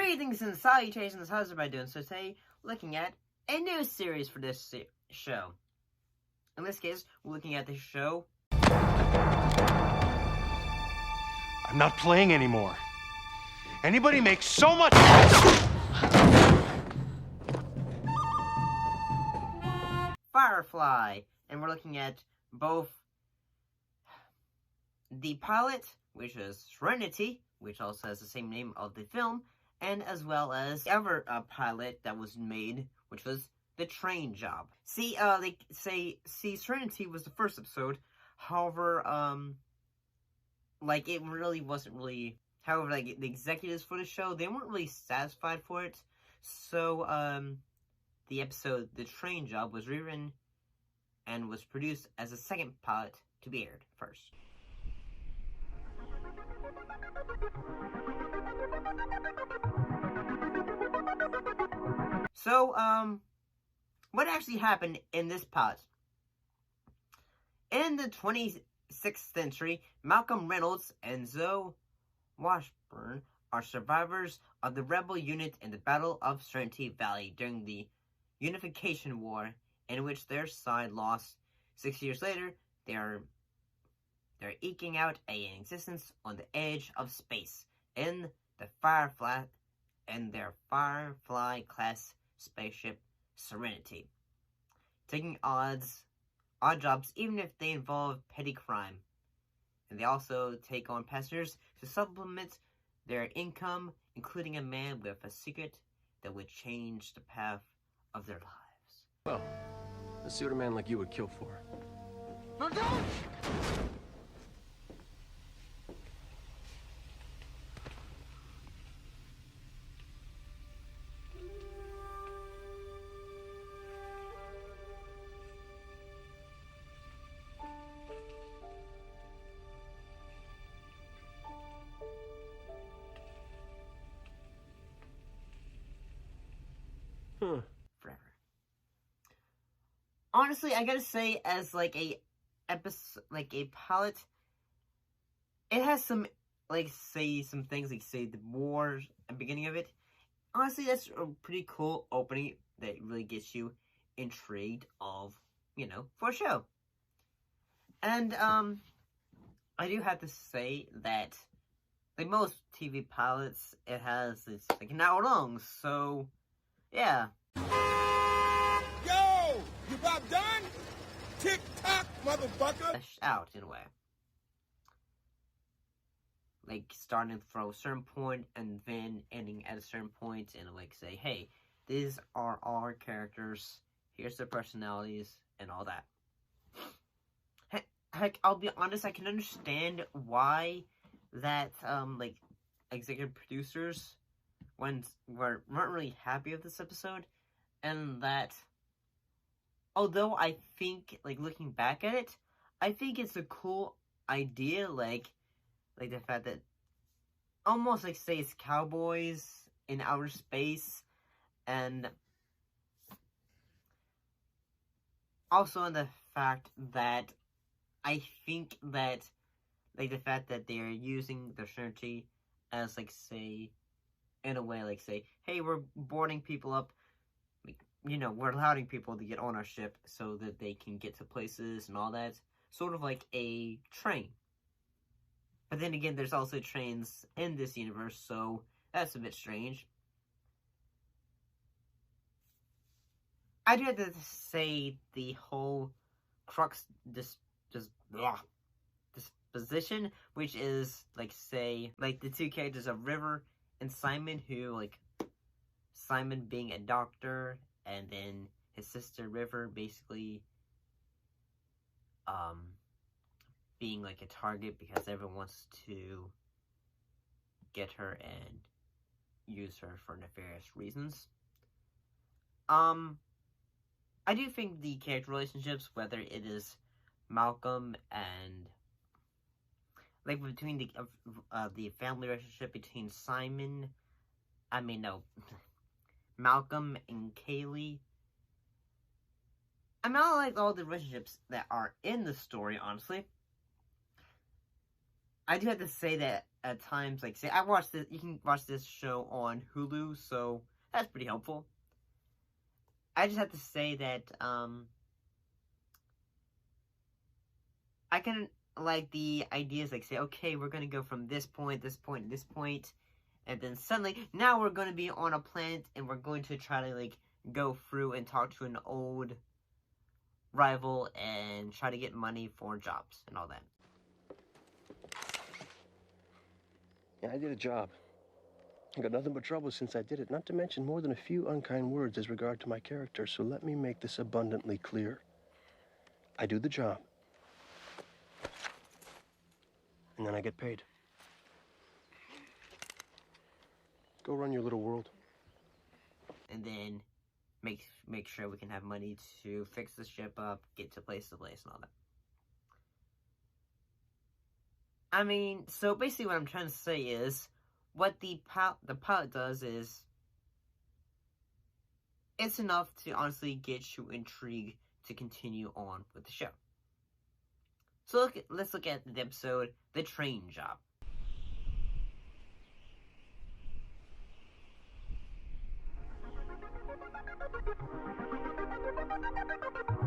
Greetings and salutations, how's everybody doing? So today, looking at a new series for this show. In this case, we're looking at the show... I'm not playing anymore. Anybody makes so much... Firefly. And we're looking at both the pilot, which is Serenity, which also has the same name of the film, and as well as the other pilot that was made, which was The Train Job. See, Serenity was the first episode. However, it really wasn't really... However, the executives for the show, they weren't really satisfied for it. So, the episode The Train Job was rewritten and was produced as a second pilot to be aired first. So, what actually happened in this pilot? In the 26th century, Malcolm Reynolds and Zoe Washburn are survivors of the rebel unit in the Battle of Serenity Valley during the Unification War, in which their side lost. 6 years later, they're eking out an existence on the edge of space in the Firefly and their Firefly class spaceship Serenity, taking odd jobs even if they involve petty crime. And they also take on passengers to supplement their income, including a man with a secret that would change the path of their lives. Well, let's see what a man like you would kill for. No, don't! Forever. Honestly, I gotta say, as a pilot, it has some some things the war at the beginning of it. Honestly, that's a pretty cool opening that really gets you intrigued for a show. And I do have to say that most TV pilots, it's an hour long, so yeah. Yo! You about done? Tick-tock, motherfucker! Out, in a way. Starting from a certain point and then ending at a certain point and, say, hey, these are our characters, here's their personalities, and all that. Heck, I'll be honest, I can understand why that, executive producers weren't really happy with this episode, and that, although I think, looking back at it, I think it's a cool idea, the fact that, almost, say, it's cowboys in outer space, and also in the fact that, I think that, the fact that they're using their Serenity as, say, in a way, say, hey, we're boarding people up, we're allowing people to get on our ship so that they can get to places and all that, sort of like a train. But then again, there's also trains in this universe, so that's a bit strange. I do have to say the whole crux disposition, which is, say, the two characters of River and Simon, who, Simon being a doctor, and then his sister River basically, being, a target because everyone wants to get her and use her for nefarious reasons. I do think the character relationships, whether it is Malcolm and, between the family relationship between Malcolm and Kaylee. I like all the relationships that are in the story, honestly. I do have to say that at times, like, say, I watched this, you can watch this show on Hulu, so that's pretty helpful. I just have to say that, I can like the ideas, like, say, okay, we're gonna go from this point, this point, this point, and then suddenly, now we're gonna be on a planet, and we're going to try to, like, go through and talk to an old rival and try to get money for jobs and all that. Yeah, I did a job. I got nothing but trouble since I did it, not to mention more than a few unkind words as regard to my character, so let me make this abundantly clear. I do the job. And then I get paid. Go run your little world. And then make sure we can have money to fix the ship up, get to place, and all that. I mean, so basically what I'm trying to say is, what the pilot does is, it's enough to honestly get you intrigued to continue on with the show. So let's look at the episode, The Train Job.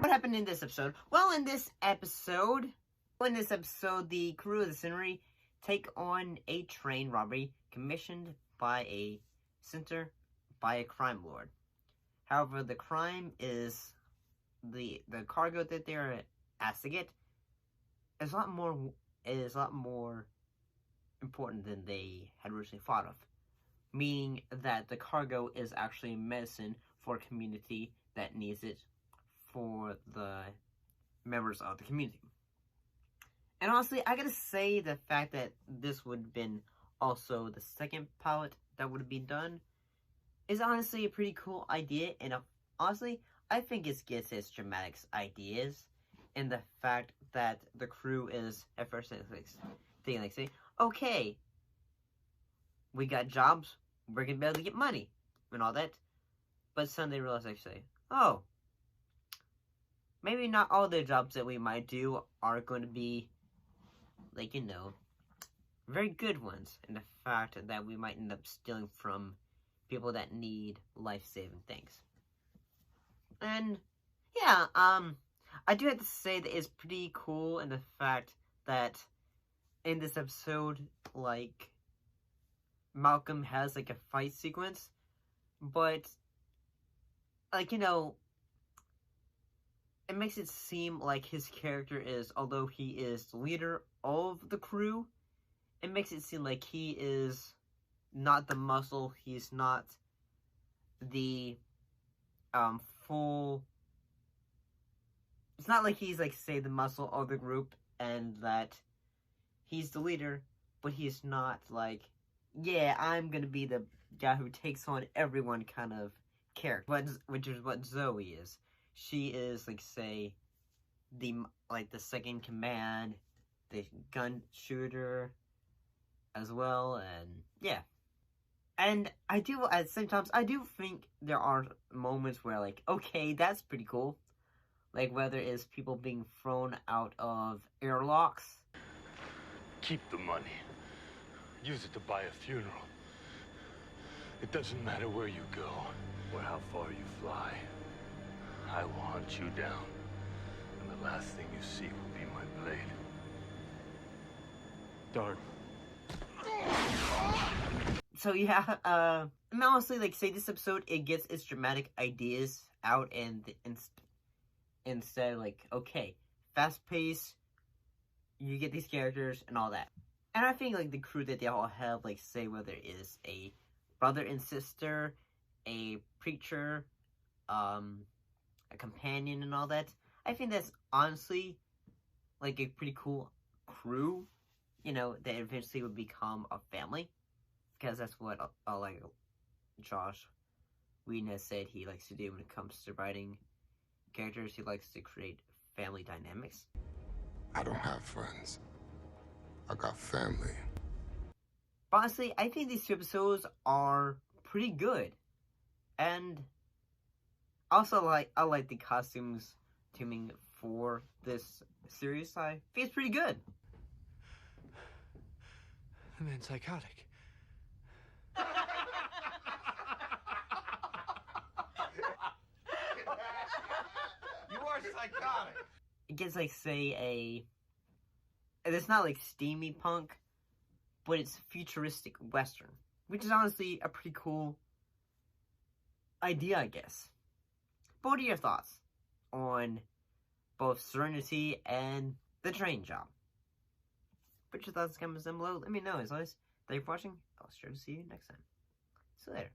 What happened in this episode? Well, in this episode, the crew of the Serenity take on a train robbery commissioned by a crime lord. However, the crime is the cargo that they're asked to get is a lot more important than they had originally thought of. Meaning that the cargo is actually medicine for a community that needs it for the members of the community. And honestly, I gotta say the fact that this would have been also the second pilot that would have been done is honestly a pretty cool idea. And honestly, I think it gets its dramatic ideas in the fact that the crew is at first thinking like, say, okay, we got jobs, we're gonna be able to get money and all that. But suddenly they realize, actually, oh, maybe not all the jobs that we might do are going to be, like, you know, very good ones. And the fact that we might end up stealing from people that need life-saving things. And, yeah, I do have to say that it's pretty cool in the fact that in this episode, like, Malcolm has, like, a fight sequence, but, like, you know, it makes it seem like his character is, although he is the leader of the crew, it makes it seem like he is not the muscle, he's not the, full, it's not like he's, like, say, the muscle of the group, and that he's the leader, but he's not, like, yeah, I'm gonna be the guy who takes on everyone kind of character, which is what Zoe is. She is, like, say, the second command, the gun shooter as well, and yeah. And at the same time, I do think there are moments where, like, okay, that's pretty cool. Like, whether it's people being thrown out of airlocks. Keep the money. Use it to buy a funeral. It doesn't matter where you go or how far you fly. I will hunt you down, and the last thing you see will be my blade. Darn. So yeah, and honestly, like, say this episode, it gets its dramatic ideas out, and instead, like, okay, fast pace, you get these characters and all that. And I think, like, the crew that they all have, like, say, whether it is a brother and sister, a preacher, a companion and all that, I think that's honestly, like, a pretty cool crew, you know, that eventually would become a family. Because that's what, like, Josh Whedon has said he likes to do when it comes to writing characters. He likes to create family dynamics. I don't have friends. I got family. But honestly, I think these two episodes are pretty good. And also, I like the costuming for this series. I think it's pretty good. and then psychotic. You are psychotic. It gets like, say, it's not like steamy punk, but it's futuristic western, which is honestly a pretty cool idea, I guess. But what are your thoughts on both Serenity and The Train Job? Put your thoughts in the comments down below. Let me know. As always, thank you for watching. I'll sure to see you next time. See you later.